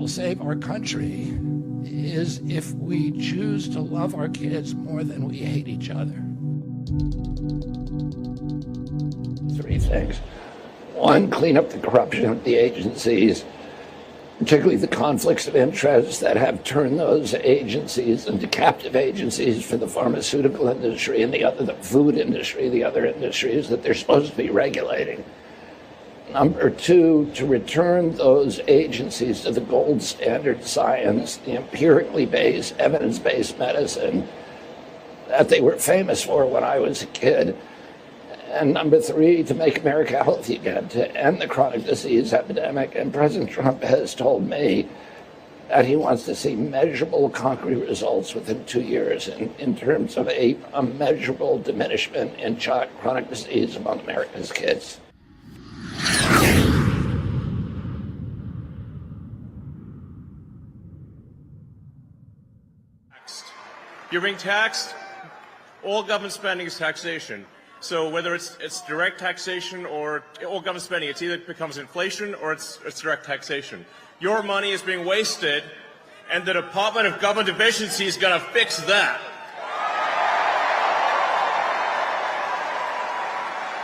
will save our country is if we choose to love our kids more than we hate each other. Three things. One, clean up the corruption of the agencies, particularly the conflicts of interest that have turned those agencies into captive agencies for the pharmaceutical industry and the food industry, the other industries that they're supposed to be regulating. Number two, to return those agencies to the gold standard science, the empirically based, evidence-based medicine that they were famous for when I was a kid. And number three, to make America healthy again, to end the chronic disease epidemic. And President Trump has told me that he wants to see measurable, concrete results within 2 years in terms of a measurable diminishment in chronic disease among America's kids. You're being taxed. All government spending is taxation. So whether it's direct taxation or all government spending, it either becomes inflation or it's direct taxation. Your money is being wasted, and the Department of Government Efficiency is going to fix that.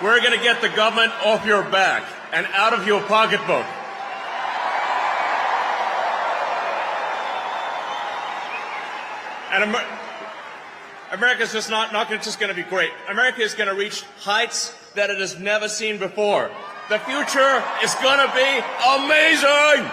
We're going to get the government off your back and out of your pocketbook. And America's just not just going to be great. America is going to reach heights that it has never seen before. The future is going to be amazing!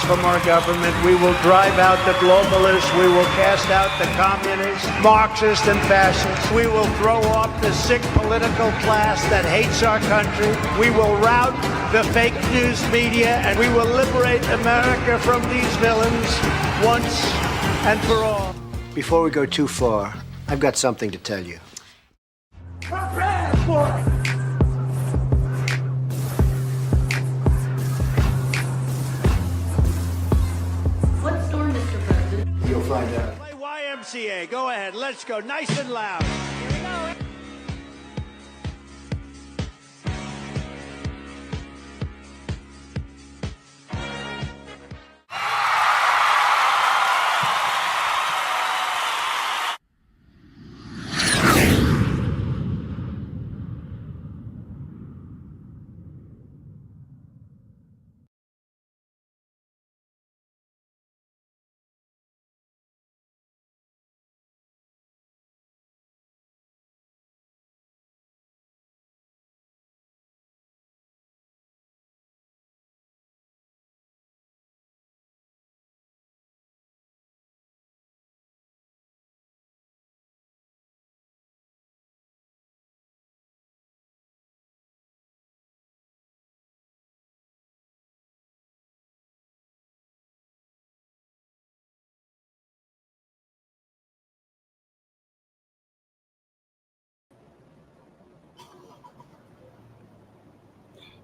From our government, we will drive out the globalists, we will cast out the communists, Marxists and fascists, we will throw off the sick political class that hates our country, we will rout the fake news media, and we will liberate America from these villains once and for all. Before we go too far, I've got something to tell you. Prepare for it! You'll find out. Play YMCA. Go ahead. Let's go. Nice and loud. Here we go.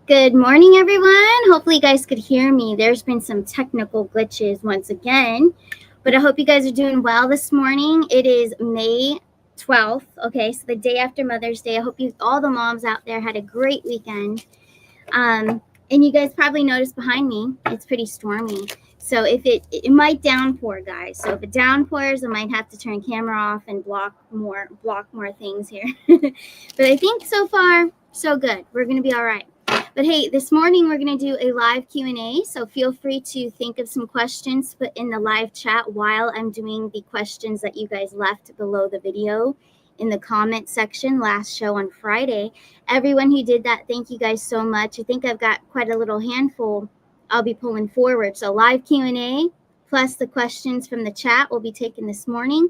Good morning, everyone. Hopefully you guys could hear me. There's been some technical glitches once again, but I hope you guys are doing well this morning. It is May 12th. Okay, so the day after Mother's Day. I hope all the moms out there had a great weekend. And you guys probably noticed behind me, it's pretty stormy. So if it might downpour, guys. So if it downpours, I might have to turn camera off and block more things here. But I think so far, so good. We're going to be all right. But hey, this morning we're going to do a live Q&A, so feel free to think of some questions put in the live chat while I'm doing the questions that you guys left below the video in the comment section last show on Friday. Everyone who did that, thank you guys so much. I think I've got quite a little handful I'll be pulling forward. So live Q&A plus the questions from the chat will be taken this morning.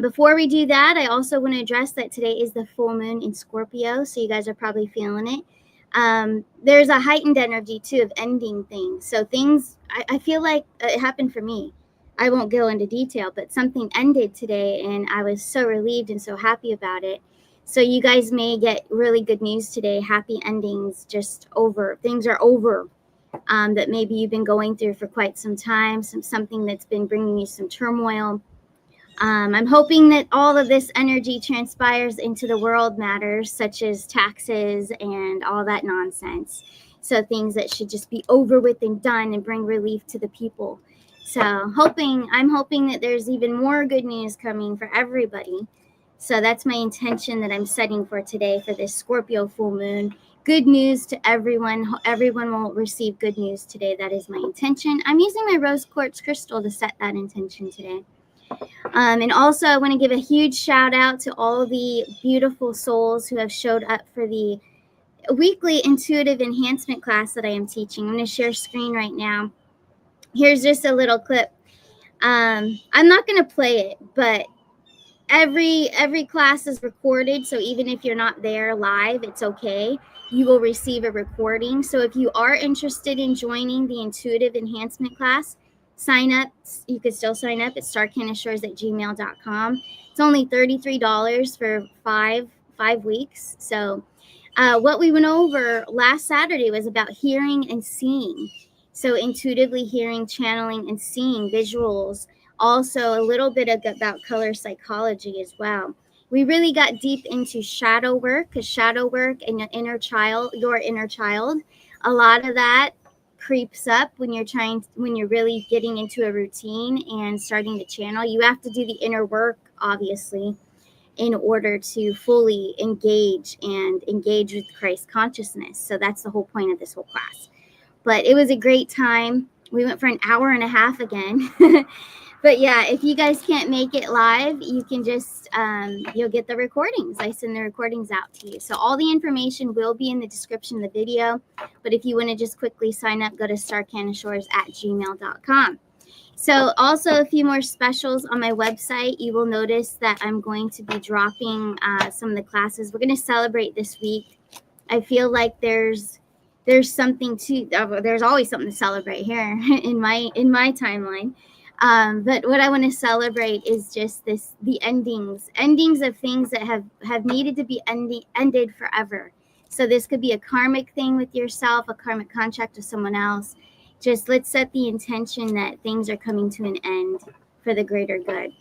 Before we do that, I also want to address that today is the full moon in Scorpio, so you guys are probably feeling it. There's a heightened energy too of ending things. So things, I feel like it happened for me. I won't go into detail, but something ended today and I was so relieved and so happy about it. So you guys may get really good news today, happy endings, just over, things are over, that maybe you've been going through for quite some time, something that's been bringing you some turmoil. I'm hoping that all of this energy transpires into the world matters, such as taxes and all that nonsense. So things that should just be over with and done and bring relief to the people. So I'm hoping that there's even more good news coming for everybody. So that's my intention that I'm setting for today for this Scorpio full moon. Good news to everyone. Everyone will receive good news today. That is my intention. I'm using my rose quartz crystal to set that intention today. And also, I want to give a huge shout out to all the beautiful souls who have showed up for the weekly intuitive enhancement class that I am teaching. I'm going to share screen right now. Here's just a little clip. I'm not going to play it, but every class is recorded, so even if you're not there live, it's okay. You will receive a recording. So if you are interested in joining the intuitive enhancement class, sign up. You could still sign up at starcanashores@gmail.com. It's only $33 for five weeks. So what we went over last Saturday was about hearing and seeing. So intuitively hearing, channeling, and seeing visuals. Also a little bit about color psychology as well. We really got deep into shadow work, because shadow work and your inner child, a lot of that creeps up when you're really getting into a routine and starting to channel. You have to do the inner work, obviously, in order to fully engage with Christ consciousness. So that's the whole point of this whole class. But it was a great time. We went for an hour and a half again. But yeah, if you guys can't make it live, you can just, you'll get the recordings. I send the recordings out to you. So all the information will be in the description of the video. But if you want to just quickly sign up, go to starcanashores@gmail.com. So also a few more specials on my website. You will notice that I'm going to be dropping some of the classes. We're going to celebrate this week. I feel like there's something there's always something to celebrate here in my timeline. But what I want to celebrate is just the endings of things that have needed to be ended forever. So this could be a karmic thing with yourself, a karmic contract with someone else. Just let's set the intention that things are coming to an end for the greater good.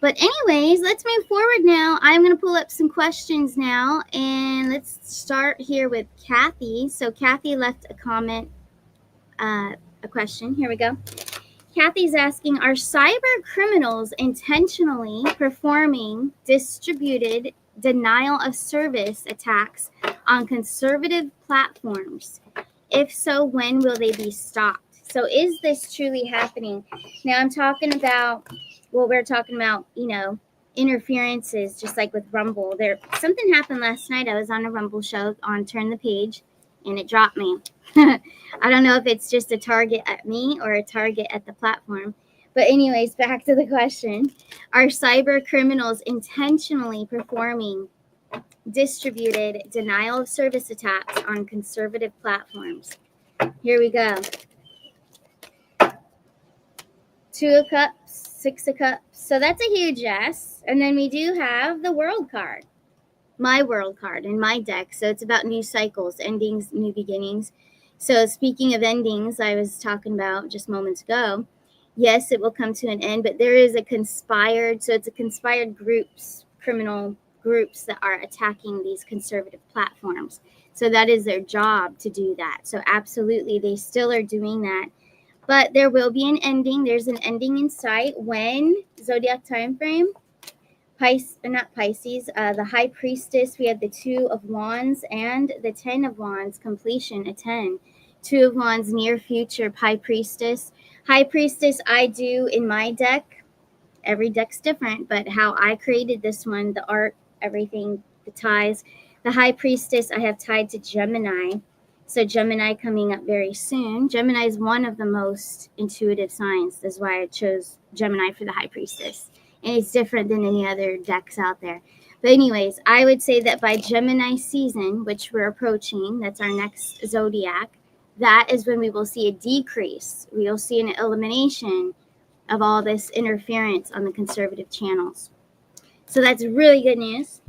But anyways, let's move forward now. I'm going to pull up some questions now, and let's start here with Kathy. So Kathy left a comment, a question. Here we go. Kathy's asking, are cyber criminals intentionally performing distributed denial of service attacks on conservative platforms? If so, when will they be stopped? So is this truly happening? Now I'm talking about, we're talking about, interferences, just like with Rumble. Something happened last night. I was on a Rumble show on Turn the Page, and it dropped me. I don't know if it's just a target at me or a target at the platform. But anyways, back to the question. Are cyber criminals intentionally performing distributed denial of service attacks on conservative platforms? Here we go. 2 of Cups, 6 of Cups. So that's a huge yes. And then we do have the World card. My World card in my deck. So it's about new cycles, endings, new beginnings. So speaking of endings, I was talking about just moments ago. Yes, it will come to an end, but there is a conspired, so it's a conspired groups, criminal groups that are attacking these conservative platforms. So that is their job to do that. So absolutely, they still are doing that. But there will be an ending. There's an ending in sight. When? Zodiac time frame? Not Pisces, the High Priestess. We have the 2 of Wands and the 10 of Wands, completion, a 10. 2 of Wands, near future, High Priestess. High Priestess, I do in my deck. Every deck's different, but how I created this one, the art, everything, the ties. The High Priestess I have tied to Gemini. So Gemini coming up very soon. Gemini is one of the most intuitive signs. That's why I chose Gemini for the High Priestess. And it's different than any other decks out there. But anyways, I would say that by Gemini season, which we're approaching, that's our next zodiac, that is when we will see a decrease. We will see an elimination of all this interference on the conservative channels. So that's really good news.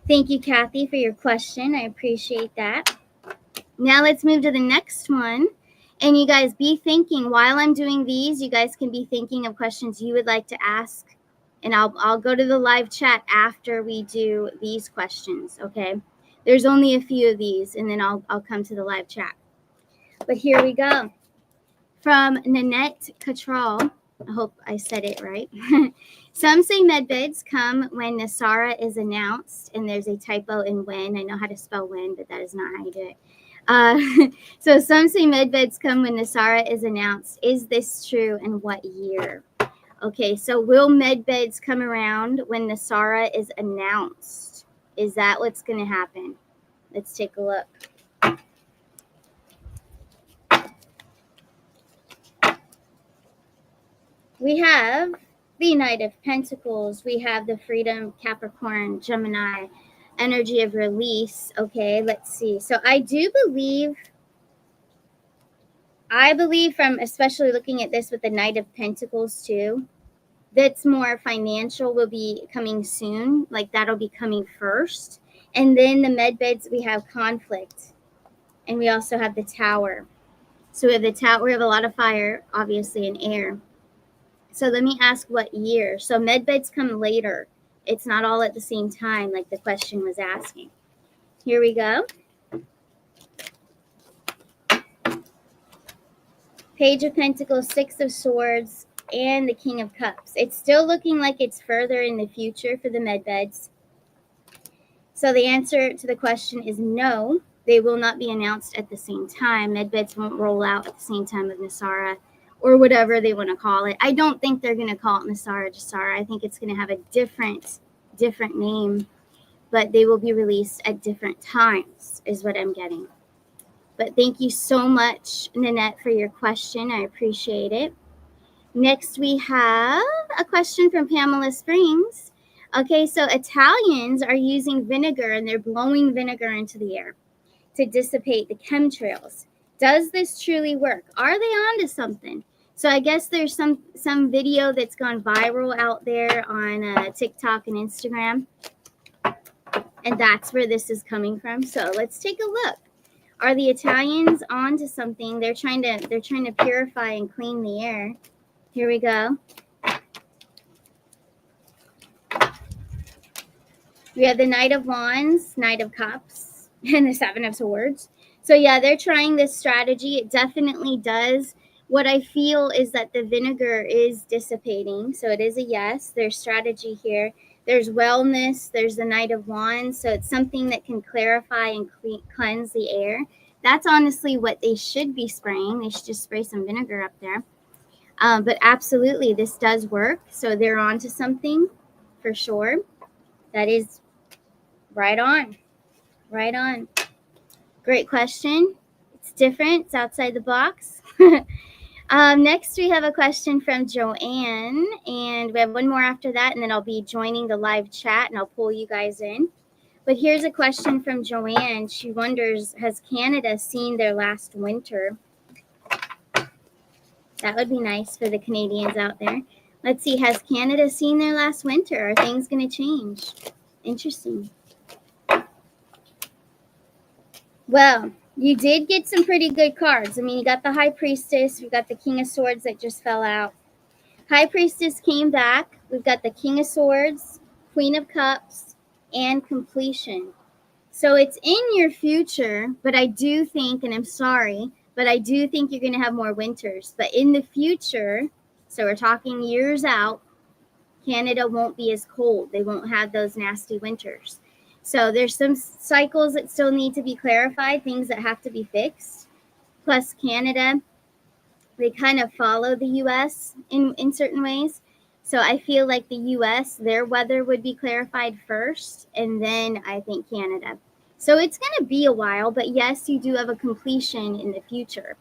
Thank you, Kathy, for your question. I appreciate that. Now let's move to the next one. And you guys be thinking, while I'm doing these, you guys can be thinking of questions you would like to ask. And I'll go to the live chat after we do these questions, okay? There's only a few of these, and then I'll come to the live chat. But here we go. From Nanette Cattrall, I hope I said it right. Some say medbeds come when NESARA is announced, and there's a typo in when. I know how to spell when, but that is not how you do it. So some say medbeds come when NESARA is announced. Is this true, and what year? Okay, so will medbeds come around when NESARA is announced? Is that what's going to happen? Let's take a look. We have the Knight of Pentacles. We have the Freedom, Capricorn, Gemini, energy of release. Okay, let's see. So I believe from especially looking at this with the Knight of Pentacles too, that's more financial will be coming soon. Like that'll be coming first. And then the medbeds, we have conflict. And we also have the Tower. So we have the Tower, we have a lot of fire, obviously, and air. So let me ask what year. So medbeds come later. It's not all at the same time like the question was asking. Here we go. Page of Pentacles, Six of Swords, and the King of Cups. It's still looking like it's further in the future for the medbeds. So the answer to the question is no. They will not be announced at the same time. Medbeds won't roll out at the same time of NESARA, or whatever they want to call it. I don't think they're going to call it NESARA Jasara. I think it's going to have a different name, but they will be released at different times is what I'm getting. But thank you so much, Nanette, for your question. I appreciate it. Next, we have a question from Pamela Springs. Okay, so Italians are using vinegar, and they're blowing vinegar into the air to dissipate the chemtrails. Does this truly work? Are they onto something? So I guess there's some video that's gone viral out there on TikTok and Instagram, and that's where this is coming from. So let's take a look. Are the Italians onto something? They're trying to purify and clean the air. Here we go. We have the Knight of Wands, Knight of Cups, and the Seven of Swords. So yeah, they're trying this strategy. It definitely does. What I feel is that the vinegar is dissipating. So it is a yes. There's strategy here. There's wellness. There's the Knight of Wands. So it's something that can clarify and cleanse the air. That's honestly what they should be spraying. They should just spray some vinegar up there. But absolutely, this does work. So they're onto something for sure. That is right on. Right on. Great question. It's different. It's outside the box. Next, we have a question from Joanne, and we have one more after that, and then I'll be joining the live chat, and I'll pull you guys in. But here's a question from Joanne. She wonders, has Canada seen their last winter? That would be nice for the Canadians out there. Let's see, has Canada seen their last winter? Are things going to change? Interesting. Well, you did get some pretty good cards. I mean, you got the High Priestess. We got the King of Swords that just fell out. High Priestess came back. We've got the King of Swords, Queen of Cups, and Completion. So it's in your future, but I do think, and I'm sorry, but I do think you're going to have more winters. But in the future, so we're talking years out, Canada won't be as cold. They won't have those nasty winters. So there's some cycles that still need to be clarified, things that have to be fixed. Plus Canada, they kind of follow the U.S. in certain ways. So I feel like the U.S., their weather would be clarified first, and then I think Canada. So it's going to be a while, but yes, you do have a completion in the future.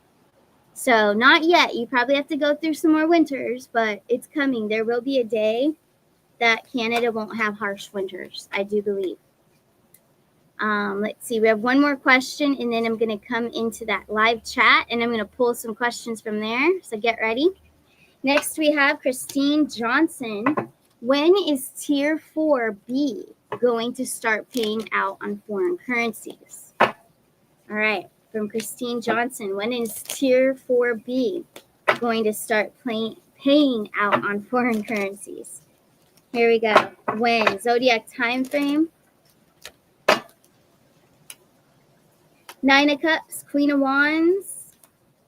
So not yet. You probably have to go through some more winters, but it's coming. There will be a day that Canada won't have harsh winters, I do believe. Let's see. We have one more question, and then I'm going to come into that live chat, and I'm going to pull some questions from there. So get ready. Next, we have Christine Johnson. When is Tier 4B going to start paying out on foreign currencies? All right, from Christine Johnson. When is Tier 4B going to start paying out on foreign currencies? Here we go. When? Zodiac time frame. Nine of Cups, Queen of Wands,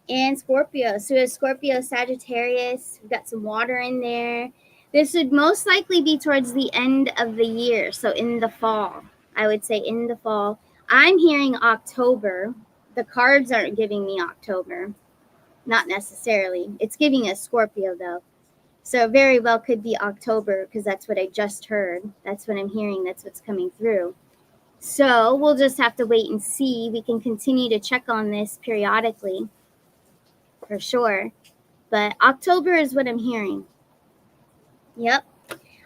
and Scorpio. So we have Scorpio, Sagittarius. We've got some water in there. This would most likely be towards the end of the year. So in the fall, I would say in the fall. I'm hearing October. The cards aren't giving me October. Not necessarily. It's giving us Scorpio, though. So very well could be October because that's what I just heard. That's what I'm hearing. That's what's coming through. So we'll just have to wait and see. We can continue to check on this periodically for sure. But October is what I'm hearing. Yep.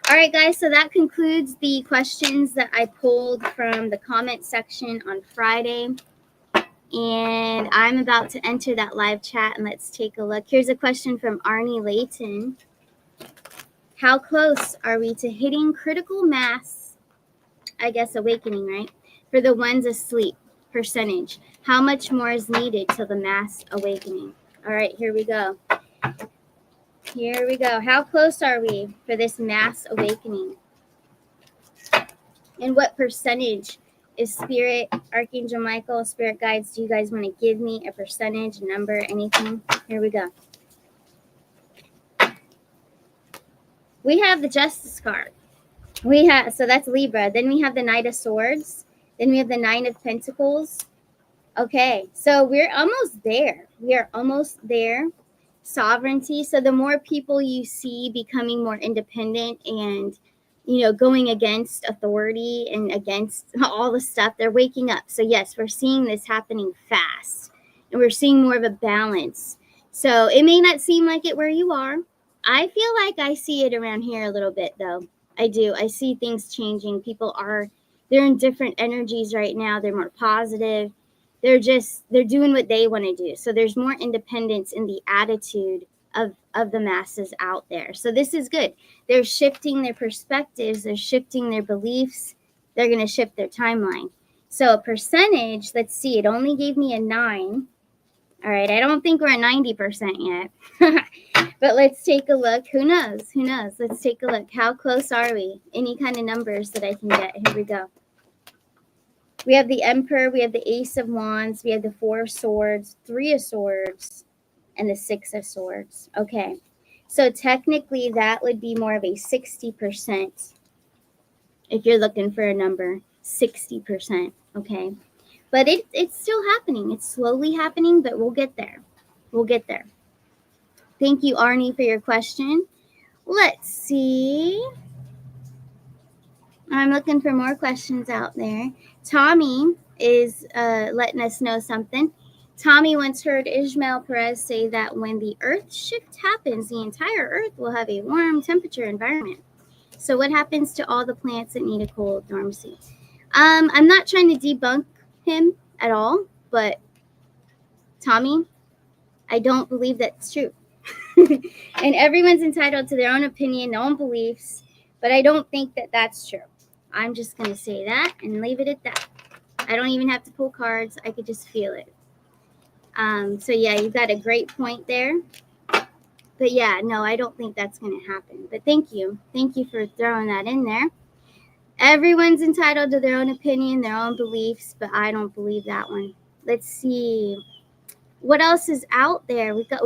All right, guys. So that concludes the questions that I pulled from the comment section on Friday. And I'm about to enter that live chat and let's take a look. Here's a question from Arnie Layton. How close are we to hitting critical mass, I guess awakening, right? For the ones asleep, percentage. How much more is needed till the mass awakening? All right, here we go. Here we go. How close are we for this mass awakening? And what percentage is Spirit, Archangel Michael, Spirit Guides? Do you guys want to give me a percentage, number, anything? Here we go. We have the Justice card. So that's Libra. Then we have the Knight of Swords. Then we have the Nine of Pentacles. Okay, so we're almost there. We are almost there. Sovereignty. So the more people you see becoming more independent and, going against authority and against all the stuff, they're waking up. So yes, we're seeing this happening fast. And we're seeing more of a balance. So it may not seem like it where you are. I feel like I see it around here a little bit, though. I do. I see things changing. They're in different energies right now. They're more positive. They're doing what they want to do. So there's more independence in the attitude of the masses out there. So this is good. They're shifting their perspectives. They're shifting their beliefs. They're going to shift their timeline. So a percentage, let's see, it only gave me a 9. All right, I don't think we're at 90% yet. But let's take a look. Who knows? Who knows? Let's take a look. How close are we? Any kind of numbers that I can get. Here we go. We have the Emperor. We have the Ace of Wands. We have the Four of Swords, Three of Swords, and the Six of Swords. Okay. So technically that would be more of a 60% if you're looking for a number. 60%. Okay. But it's still happening. It's slowly happening, but we'll get there. We'll get there. Thank you, Arnie, for your question. Let's see. I'm looking for more questions out there. Tommy is letting us know something. Tommy once heard Ismael Perez say that when the Earth shift happens, the entire Earth will have a warm temperature environment. So what happens to all the plants that need a cold dormancy? I'm not trying to debunk him at all, but Tommy, I don't believe that's true. And everyone's entitled to their own opinion, their own beliefs, but I don't think that that's true. I'm just going to say that and leave it at that. I don't even have to pull cards. I could just feel it. So yeah, you've got a great point there. But yeah, no, I don't think that's going to happen. But thank you. Thank you for throwing that in there. Everyone's entitled to their own opinion, their own beliefs, but I don't believe that one. Let's see. What else is out there? We got,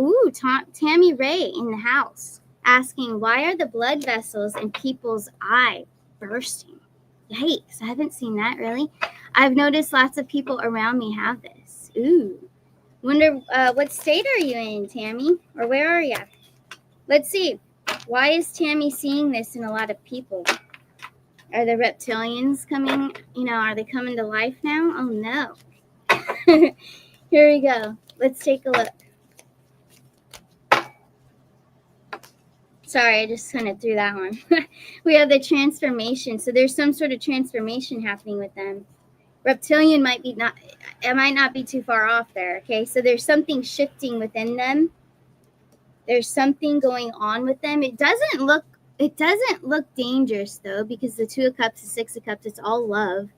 Tammy Ray in the house asking, why are the blood vessels in people's eye bursting? Yikes, I haven't seen that really. I've noticed lots of people around me have this. Ooh. Wonder what state are you in, Tammy? Or where are you? Let's see. Why is Tammy seeing this in a lot of people? Are the reptilians coming? Are they coming to life now? Oh, no. Here we go. Let's take a look. Sorry, I just kind of threw that one. We have the transformation. So there's some sort of transformation happening with them. Reptilian might not be too far off there. Okay, so there's something shifting within them. There's something going on with them. It doesn't look dangerous though, because the Two of Cups, the Six of Cups, it's all love.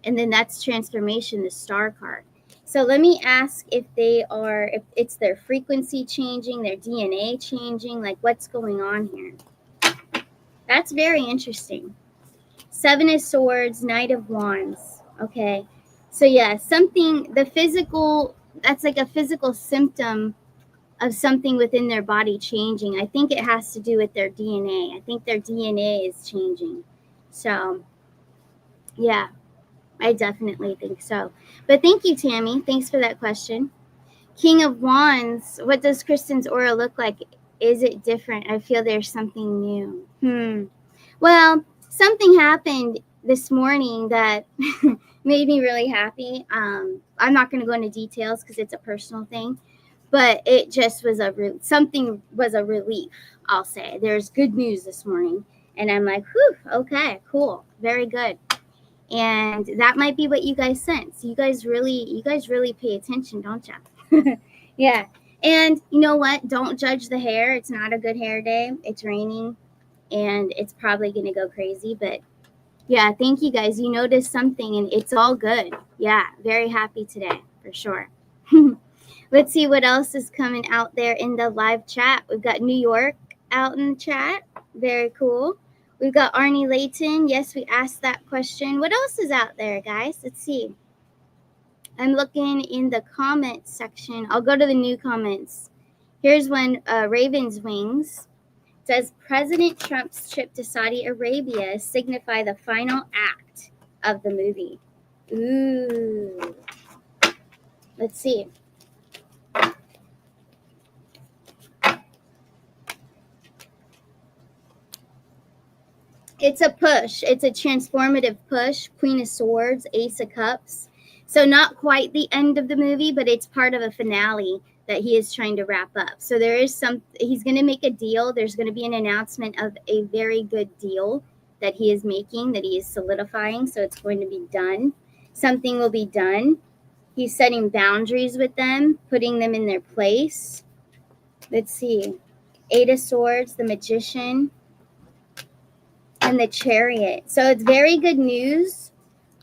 And then that's transformation, the Star card. So let me ask if it's their frequency changing, their DNA changing, like what's going on here. That's very interesting. Seven of Swords, Knight of Wands. Okay. So yeah, that's like a physical symptom of something within their body changing. I think it has to do with their DNA. I think their DNA is changing. So yeah, I definitely think so. But thank you, Tammy. Thanks for that question. King of Wands, what does Kristen's aura look like? Is it different? I feel there's something new. Well, something happened this morning that made me really happy. I'm not going to go into details because it's a personal thing, but it just was something was a relief, I'll say. There's good news this morning, and I'm like, whew, okay, cool, very good. And that might be what you guys sense. You guys really pay attention, don't you? Yeah. And you know what? Don't judge the hair. It's not a good hair day. It's raining and it's probably going to go crazy. But yeah, thank you guys. You noticed something and it's all good. Yeah, very happy today for sure. Let's see what else is coming out there in the live chat. We've got New York out in the chat. Very cool. We've got Arnie Layton. Yes, we asked that question. What else is out there, guys? Let's see. I'm looking in the comments section. I'll go to the new comments. Here's one, Raven's Wings. Does President Trump's trip to Saudi Arabia signify the final act of the movie? Ooh. Let's see. It's a push. It's a transformative push. Queen of Swords, Ace of Cups. So not quite the end of the movie, but it's part of a finale that he is trying to wrap up. So he's going to make a deal. There's going to be an announcement of a very good deal that he is making, that he is solidifying. So it's going to be done. Something will be done. He's setting boundaries with them, putting them in their place. Let's see. Eight of Swords, the Magician, and the Chariot. So it's very good news.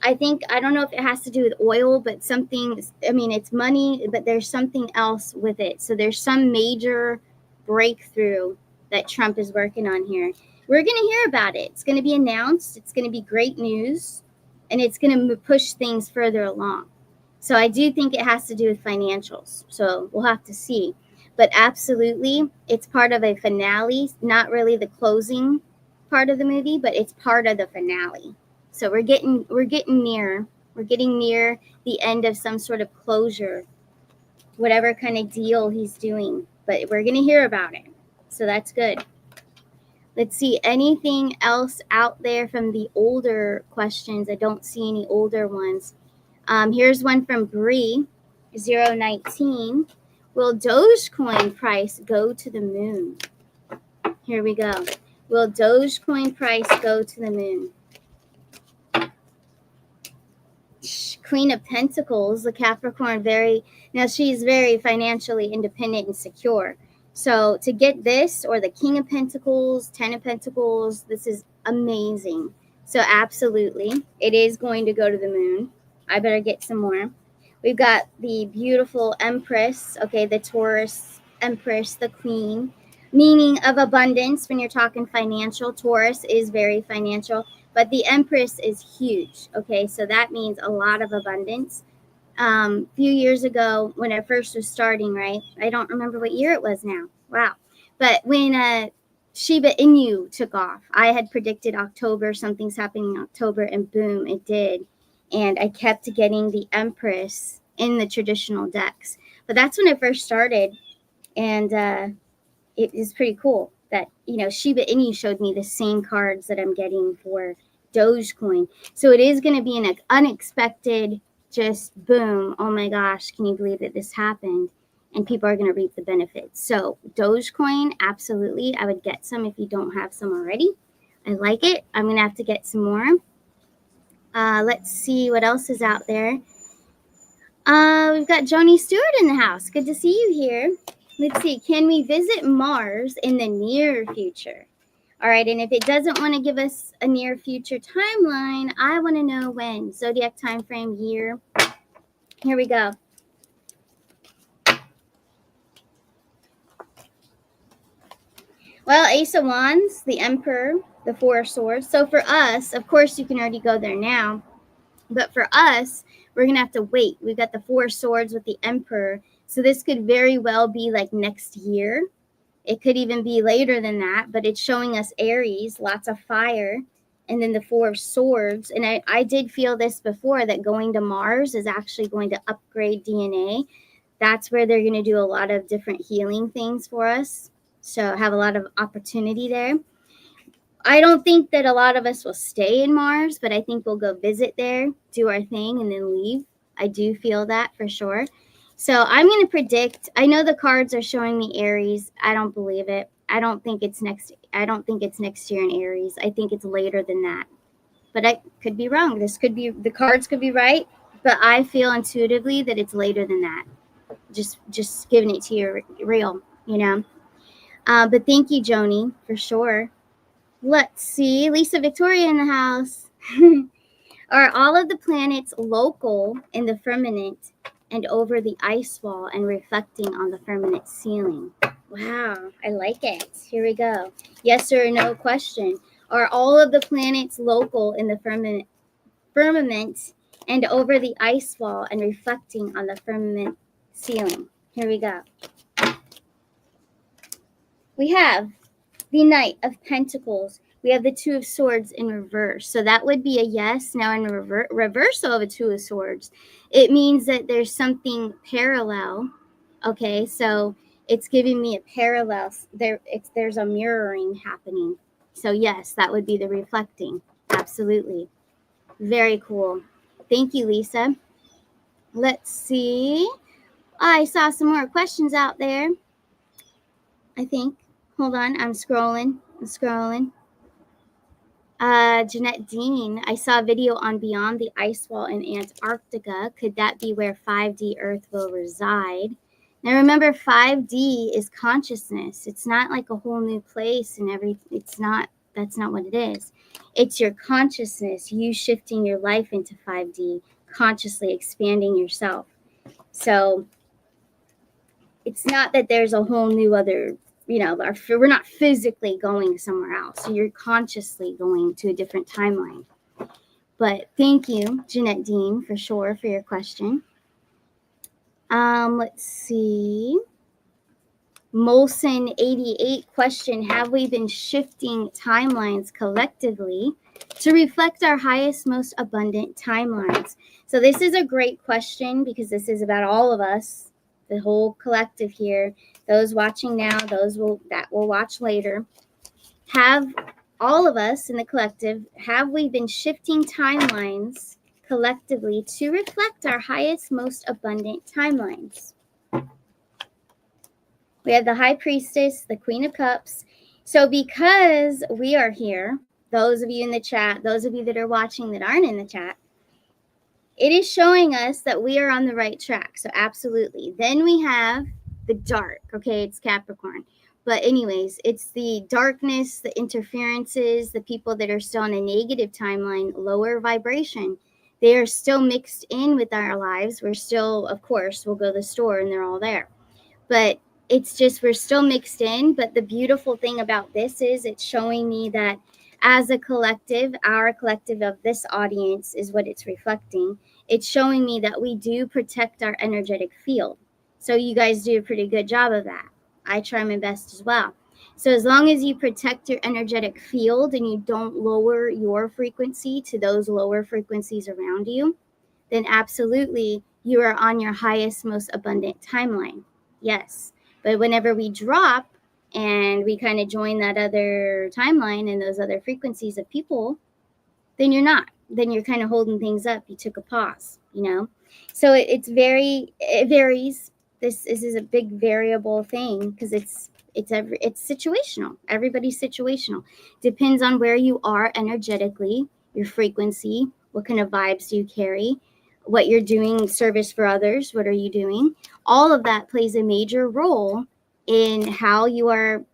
I don't know if it has to do with oil, but it's money, but there's something else with it. So there's some major breakthrough that Trump is working on here. We're going to hear about it. It's going to be announced. It's going to be great news, and it's going to push things further along. So I do think it has to do with financials. So we'll have to see. But absolutely, it's part of a finale, not really the closing part of the movie, but it's part of the finale. So we're getting near the end of some sort of closure, whatever kind of deal he's doing. But we're going to hear about it. So that's good. Let's see, anything else out there from the older questions? I don't see any older ones. Here's one from Bree, 019. Will Dogecoin price go to the moon? Here we go. Will Dogecoin price go to the moon? Queen of Pentacles, the Capricorn, she's very financially independent and secure. So to get this, or the King of Pentacles, 10 of Pentacles, this is amazing. So absolutely, it is going to go to the moon. I better get some more. We've got the beautiful Empress, okay, the Taurus Empress, the Queen, meaning of abundance when you're talking financial. Taurus is very financial. But the Empress is huge, okay? So that means a lot of abundance. A few years ago, when I first was starting, right? I don't remember what year it was now. Wow. But when Shiba Inu took off, I had predicted October, something's happening in October, and boom, it did. And I kept getting the Empress in the traditional decks. But that's when I first started, and it is pretty cool that, Shiba Inu showed me the same cards that I'm getting for Dogecoin. So it is going to be an unexpected, just boom. Oh my gosh, can you believe that this happened? And people are going to reap the benefits. So Dogecoin, absolutely. I would get some if you don't have some already. I like it. I'm going to have to get some more. Let's see what else is out there. We've got Joni Stewart in the house. Good to see you here. Let's see. Can we visit Mars in the near future? All right. And if it doesn't want to give us a near future timeline, I want to know when. Zodiac time frame, year. Here we go. Well, Ace of Wands, the Emperor, the Four of Swords. So for us, of course, you can already go there now. But for us, we're going to have to wait. We've got the Four of Swords with the Emperor. So this could very well be like next year. It could even be later than that. But it's showing us Aries, lots of fire. And then the Four of Swords. And I did feel this before, that going to Mars is actually going to upgrade DNA. That's where they're going to do a lot of different healing things for us. So have a lot of opportunity there. I don't think that a lot of us will stay in Mars, but I think we'll go visit there, do our thing, and then leave. I do feel that for sure. So I'm going to predict. I know the cards are showing me Aries. I don't believe it. I don't think it's next year in Aries. I think it's later than that. But I could be wrong. The cards could be right, but I feel intuitively that it's later than that. Just giving it to you real, you know. But thank you, Joni, for sure. Let's see. Lisa Victoria in the house. Are all of the planets local in the firmament and over the ice wall and reflecting on the firmament ceiling? Wow, I like it. Here we go. Yes or no question. Are all of the planets local in the firmament and over the ice wall and reflecting on the firmament ceiling? Here we go. We have the Knight of Pentacles. We have the Two of Swords in reverse. So that would be a yes. Now in reversal of a Two of Swords, it means that there's something parallel. Okay, so it's giving me a parallel. There's a mirroring happening. So yes, that would be the reflecting. Absolutely. Very cool. Thank you, Lisa. Let's see. I saw some more questions out there, I think. Hold on, I'm scrolling. Jeanette Dean, I saw a video on Beyond the Ice Wall in Antarctica. Could that be where 5D Earth will reside? Now remember, 5D is consciousness. It's not like a whole new place and that's not what it is. It's your consciousness, you shifting your life into 5D, consciously expanding yourself. So it's not that there's a whole new other, we're not physically going somewhere else. So you're consciously going to a different timeline. But thank you, Jeanette Dean, for sure, for your question. Let's see. Molson88 question, have we been shifting timelines collectively to reflect our highest, most abundant timelines? So this is a great question because this is about all of us, the whole collective here, those watching now, that will watch later. Have all of us in the collective, have we been shifting timelines collectively to reflect our highest, most abundant timelines? We have the High Priestess, the Queen of Cups. So because we are here, those of you in the chat, those of you that are watching that aren't in the chat, it is showing us that we are on the right track. So absolutely. Then we have the dark. Okay, it's Capricorn. But anyways, it's the darkness, the interferences, the people that are still on a negative timeline, lower vibration. They are still mixed in with our lives. We're still, of course, we'll go to the store and they're all there. But it's just we're still mixed in. But the beautiful thing about this is it's showing me that as a collective, our collective of this audience is what it's reflecting. It's showing me that we do protect our energetic field. So you guys do a pretty good job of that. I try my best as well. So as long as you protect your energetic field and you don't lower your frequency to those lower frequencies around you, then absolutely you are on your highest, most abundant timeline. Yes. But whenever we drop and we kind of join that other timeline and those other frequencies of people, then you're not. Then you're kind of holding things up. You took a pause, So it varies. This is a big variable thing because it's situational. Everybody's situational. Depends on where you are energetically, your frequency, what kind of vibes do you carry, what you're doing, service for others, what are you doing? All of that plays a major role in how you're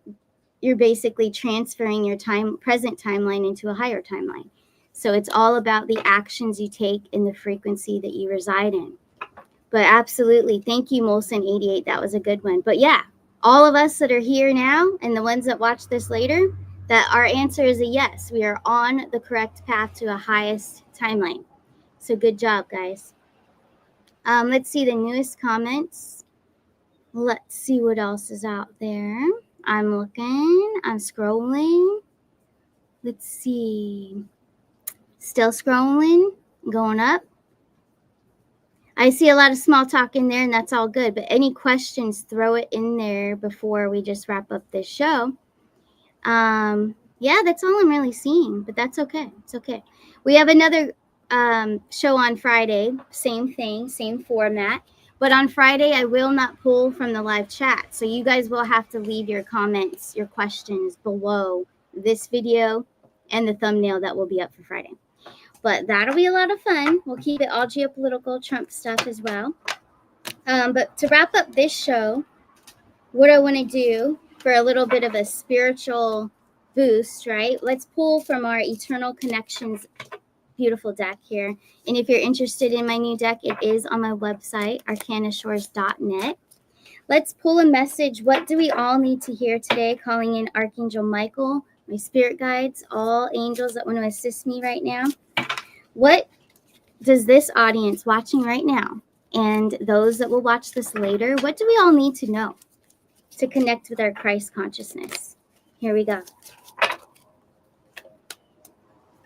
basically transferring your present timeline into a higher timeline. So it's all about the actions you take in the frequency that you reside in. But absolutely, thank you, Molson88. That was a good one. But yeah, all of us that are here now and the ones that watch this later, that our answer is a yes. We are on the correct path to a highest timeline. So good job, guys. Let's see the newest comments. Let's see what else is out there. I'm looking. I'm scrolling. Let's see. Still scrolling. Going up. I see a lot of small talk in there, and that's all good. But any questions, throw it in there before we just wrap up this show. Yeah, that's all I'm really seeing, but that's okay. It's okay. We have another show on Friday. Same thing, same format. But on Friday, I will not pull from the live chat. So you guys will have to leave your comments, your questions below this video and the thumbnail that will be up for Friday. But that'll be a lot of fun. We'll keep it all geopolitical Trump stuff as well. But to wrap up this show, what I want to do for a little bit of a spiritual boost, right? Let's pull from our Eternal Connections beautiful deck here. And if you're interested in my new deck, it is on my website, arcanashores.net. Let's pull a message. What do we all need to hear today? Calling in Archangel Michael, my spirit guides, all angels that want to assist me right now. What does this audience watching right now and those that will watch this later, what do we all need to know to connect with our Christ consciousness? Here we go.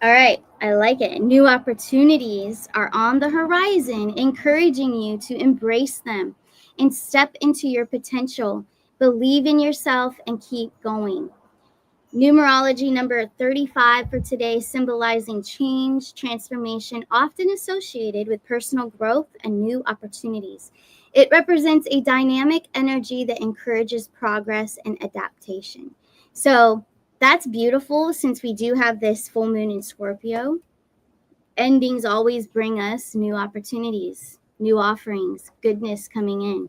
All right, I like it. New opportunities are on the horizon, encouraging you to embrace them and step into your potential. Believe in yourself and keep going. Numerology number 35 for today, symbolizing change, transformation, often associated with personal growth and new opportunities. It represents a dynamic energy that encourages progress and adaptation. So that's beautiful, since we do have this full moon in Scorpio. Endings always bring us new opportunities, new offerings, goodness coming in.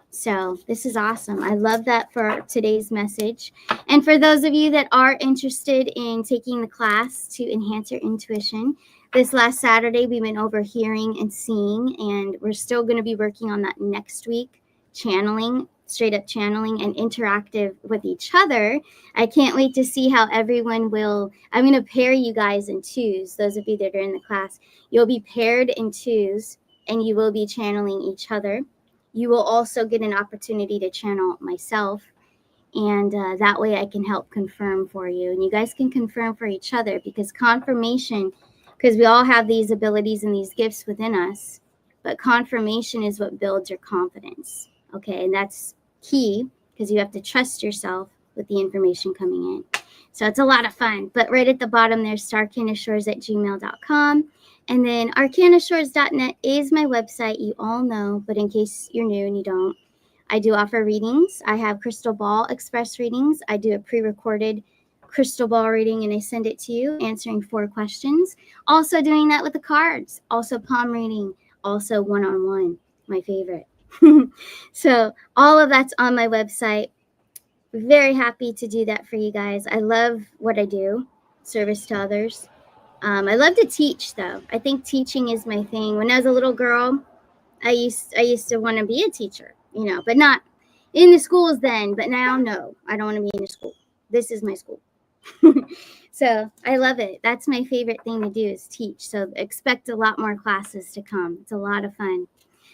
So this is awesome. I love that for today's message. And for those of you that are interested in taking the class to enhance your intuition, this last Saturday we went over hearing and seeing, and we're still going to be working on that next week, channeling, straight up channeling and interactive with each other. I can't wait to see how everyone will. I'm going to pair you guys in twos. Those of you that are in the class, you'll be paired in twos and you will be channeling each other. You will also get an opportunity to channel myself, and that way I can help confirm for you. And you guys can confirm for each other, because confirmation, because we all have these abilities and these gifts within us, but confirmation is what builds your confidence. Okay, and that's key, because you have to trust yourself with the information coming in. So it's a lot of fun. But right at the bottom there's starcanashores@gmail.com. And then arcanashores.net is my website. You all know, but in case you're new and you don't, I do offer readings. I have crystal ball express readings. I do a pre-recorded crystal ball reading and I send it to you, answering 4 questions. Also doing that with the cards. Also palm reading. Also one-on-one, my favorite. So all of that's on my website. Very happy to do that for you guys. I love what I do, service to others. I love to teach, though. I think teaching is my thing. When I was a little girl, I used to want to be a teacher, but not in the schools then. But now, no, I don't want to be in a school. This is my school. So I love it. That's my favorite thing to do, is teach. So expect a lot more classes to come. It's a lot of fun.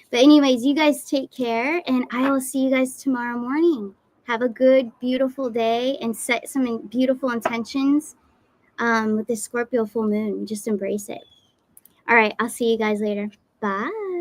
But anyways, you guys take care, and I will see you guys tomorrow morning. Have a good, beautiful day, and set some beautiful intentions with this Scorpio full moon. Just embrace it. All right, I'll see you guys later. Bye.